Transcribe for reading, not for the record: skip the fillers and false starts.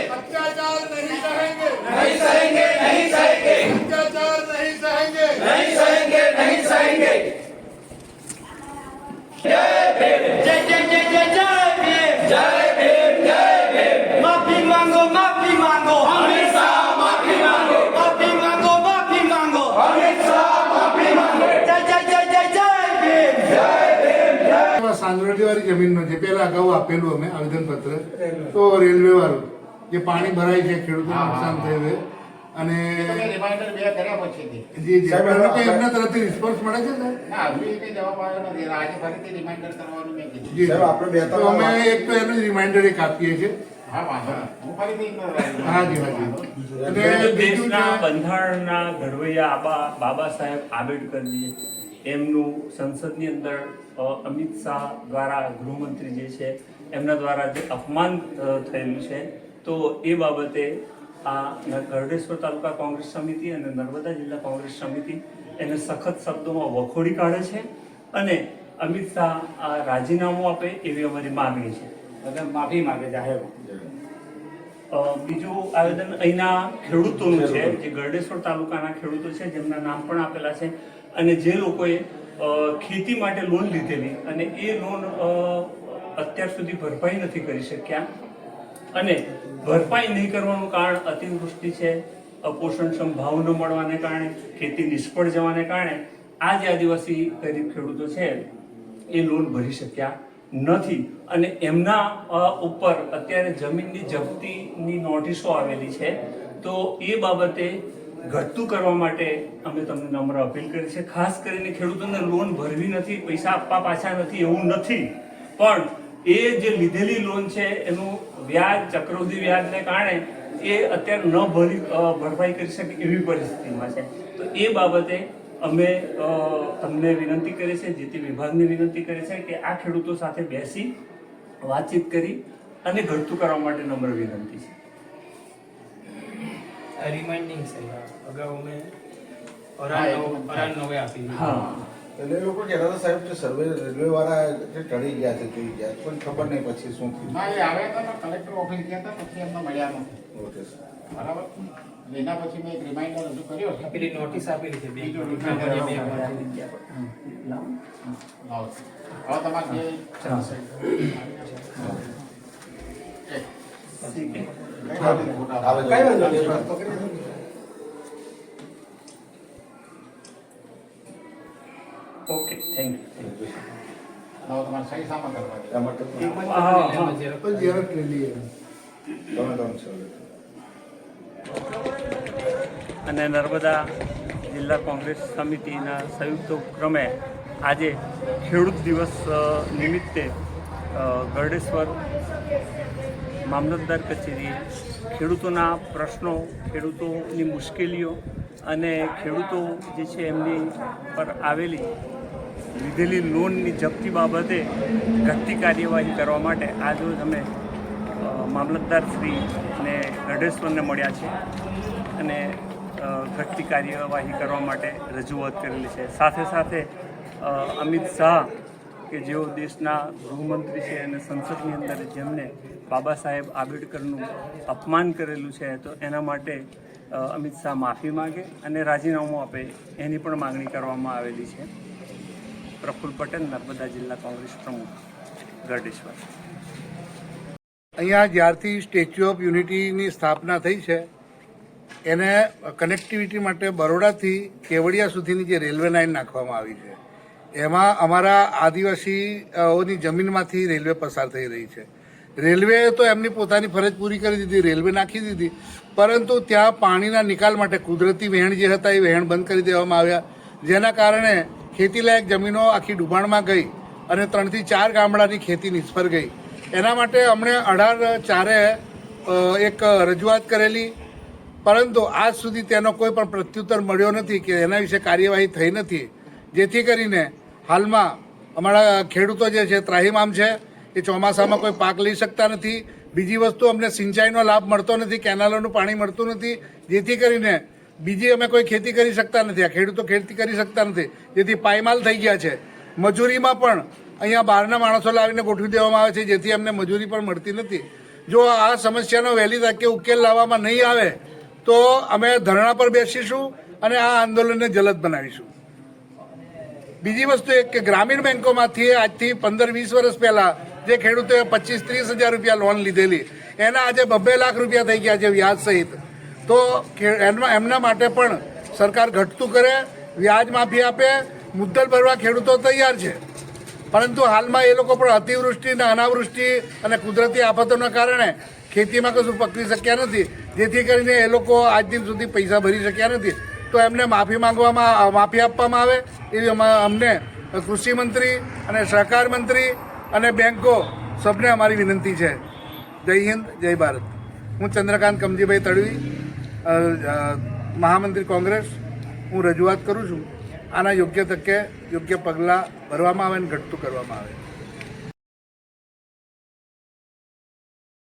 अत्याचार नहीं सहेंगे, नहीं सहेंगे, नहीं सहेंगे। अत्याचार नहीं सहेंगे, नहीं सहेंगे, नहीं सहेंगे। जय भीम, जय जय जय जय जय भीम, जय भीम, जय भीम। माफी मांगो, हमेशा माफी मांगो, माफी मांगो, माफी मांगो, हमेशा माफी मांगो। जय जय जय जय जय भीम, जय भीम, जय। सांद्रटीवाળી જમીનનો જે પહેલા અગાઉ આપેલું અમે આવેદનપત્ર તો રેલવે વાળું જે પાણી ભરાય છે ખેડૂતોને નુકસાન થયું છે અને રિમાઇન્ડર બે કર્યા પછી જી જી એમના તરફથી રિસ્પોન્સ મળે છે સર? ના હજુ કઈ જવાબ આવ્યો નથી. આજે ફરીથી રિમાઇન્ડર કરવાનું મેં કીધું. જી તો અમે એક તો એનું રિમાઇન્ડર એક આપીએ છીએ. હા વાંધો નહીં. હું ફરીથી હા જી હા જી. અને બીજું દેશના બંધારણના ઘડવૈયા બાબા સાહેબ આંબેડકરજી એમનું સંસદની અંદર અમિત શાહ દ્વારા ગૃહમંત્રી જે છે એમના દ્વારા જે અપમાન થયેલું છે તો એ બાબતે આ ગરડેશ્વર તાલુકા કોંગ્રેસ સમિતિ અને નર્મદા જિલ્લા કોંગ્રેસ સમિતિ એને સખત શબ્દોમાં વખોડી કાઢે છે અને અમિત શાહ આ રાજીનામું આપે એવી અમારી માગણી છે. મતલબ માફી માંગે જાહેર. બીજું આવેદન અહીંના ખેડૂતોનું છે, જે ગરડેશ્વર તાલુકાના ખેડૂતો છે જેમના નામ પણ આપેલા છે અને જે લોકોએ ખેતી માટે લોન લીધેલી અને એ લોન અત્યાર સુધી ભરપાઈ નથી કરી શક્યા અને ભરપાઈ નહીં કરવાનું કારણ અતિવૃષ્ટિ છે, અપોષણક્ષમ ભાવ ન મળવાને કારણે, ખેતી નિષ્ફળ જવાને કારણે આ જે આદિવાસી ગરીબ ખેડૂતો છે એ લોન ભરી શક્યા નથી અને એમના ઉપર અત્યારે જમીનની જપ્તીની નોટિસો આવેલી છે. તો એ બાબતે ઘટતું કરવા માટે અમે તમને નમ્ર અપીલ કરી છે. ખાસ કરીને ખેડૂતોને લોન ભરવી નથી, પૈસા આપવા પાછા નથી એવું નથી, પણ એ જે લીધેલી લોન છે એનું વ્યાજ, ચક્રવૃદ્ધિ વ્યાજને કારણે એ અત્યારે ન ભરપાઈ કરી શકે એવી પરિસ્થિતિમાં છે. તો એ બાબતે અમે તમને વિનંતી કરી છે, જે તે વિભાગને વિનંતી કરી છે કે આ ખેડૂતો સાથે બેસી વાતચીત કરી અને ઘટતું કરવા માટે નમ્ર વિનંતી છે. રિમાઇન્ડિંગ છે અગાઉ મેં અરાન નવે આપી. હા, એટલે એ લોકો કહેતા હતા સાહેબ કે સર્વે રેલવે વાળા ટળી ગયા છે જોઈ ગયા પણ ખબર નહીં પછી શું થયું. ના એ આવ્યા હતા ને કલેક્ટર ઓફિસ ગયા હતા પછી એમને મળ્યા નથી. Okay sir. બરાબર. એના પછી મેં એક રિમાઇન્ડર રજૂ કર્યો છે. પેલી નોટિસ આપેલી છે બીજો reminder લાવો. હવે તમારે જે ઓકે, થેન્ક યુ. તમારે સહી સામા કરવા છે. પણ જ્યારે ટ્રેલી અને નર્મદા જિલ્લા કોંગ્રેસ સમિતિના સંયુક્ત ઉપક્રમે આજે ખેડૂત દિવસ નિમિત્તે ગરડેશ્વર મામલતદાર કચેરીએ ખેડૂતોના પ્રશ્નો, ખેડૂતોની મુશ્કેલીઓ અને ખેડૂતો જે છે એમની પર આવેલી લીધેલી લોનની જપ્તી બાબતે ઘટતી કાર્યવાહી કરવા માટે આજરોજ અમે મામલતદાર શ્રીને ગરડેશ્વરને મળ્યા છે અને ઘટતી કાર્યવાહી કરવા માટે રજૂઆત કરેલી છે. સાથે સાથે અમિત શાહ કે જેઓ દેશના ગૃહમંત્રી છે અને સંસદની અંદર જેમને બાબા સાહેબ આંબેડકરનું અપમાન કરેલું છે તો એના માટે અમિત શાહ માફી માગે અને રાજીનામું આપે એની પણ માગણી કરવામાં આવેલી છે. પ્રફુલ્લ પટેલ, નર્મદા જિલ્લા કોંગ્રેસ પ્રમુખ, ગરડેશ્વર. અહીંયા જ્યારથી સ્ટેચ્યુ ઓફ યુનિટીની સ્થાપના થઈ છે એને કનેક્ટિવિટી માટે બરોડાથી કેવડિયા સુધીની જે રેલવે લાઇન નાખવામાં આવી છે એમાં અમારા આદિવાસીઓની જમીનમાંથી રેલવે પસાર થઈ રહી છે. રેલવેએ તો એમની પોતાની ફરજ પૂરી કરી દીધી, રેલવે નાખી દીધી, પરંતુ ત્યાં પાણીના નિકાલ માટે કુદરતી વહેણ જે હતા એ વહેણ બંધ કરી દેવામાં આવ્યા, જેના કારણે ખેતીલાયક જમીનો આખી ડૂબાણમાં ગઈ અને 3 થી 4 ગામડાની ખેતી નિષ્ફળ ગઈ. એના માટે અમણે 18/4 એક રજૂઆત કરેલી, પરંતુ આજ સુધી તેનો કોઈ પણ પ્રત્યુત્તર મળ્યો નથી કે એના વિશે કાર્યવાહી થઈ નથી, જેથી કરીને હાલમાં અમારા ખેડૂતો જે છે ત્રાહિમામ છે. એ ચોમાસામાં કોઈ પાક લઈ શકતા નથી. બીજી વસ્તુ, અમને સિંચાઈનો લાભ મળતો નથી, કેનાલોનું પાણી મળતું નથી, જેથી કરીને બીજી અમે કોઈ ખેતી કરી શકતા નથી. આ ખેડૂતો ખેતી કરી શકતા નથી, જેથી પાયમાલ થઈ ગયા છે. મજૂરીમાં પણ અહીંયા બહારના માણસો લાવીને ગોઠવી દેવામાં આવે છે, જેથી અમને મજૂરી પણ મળતી નથી. જો આ સમસ્યાનો વહેલી તકે ઉકેલ લાવવામાં નહીં આવે તો અમે ધરણા પર બેસીશું અને આ આંદોલનને જલદ બનાવીશું. બીજી વસ્તુ એક કે ગ્રામીણ બેંકોમાંથી આજથી 15-20 વર્ષ પહેલા જે ખેડૂતોએ 25-30 હજાર રૂપિયા લોન લીધેલી એના આજે 2 લાખ રૂપિયા થઈ ગયા છે વ્યાજ સહિત. તો એમના માટે પણ સરકાર ઘટતું કરે, વ્યાજ માફી આપે, મુદ્દલ ભરવા ખેડૂતો તૈયાર છે. પરંતુ હાલમાં એ લોકો પણ અતિવૃષ્ટિ અને અનાવૃષ્ટિ અને કુદરતી આફતોના કારણે ખેતીમાં કશું પકડી શક્યા નથી, જેથી કરીને એ લોકો આજ દિન સુધી પૈસા ભરી શક્યા નથી. તો એમને માફી આપવામાં આવે એવી અમને કૃષિ મંત્રી અને સહકાર મંત્રી અને બેંકો સબને અમારી વિનંતી છે. જય હિન્દ, જય ભારત. હું ચંદ્રકાંત કમજીભાઈ તડવી, મહામંત્રી કોંગ્રેસ. હું રજૂઆત કરું છું આના યોગ્ય તકે યોગ્ય પગલાં ભરવામાં આવે અને ઘટતું કરવામાં આવે.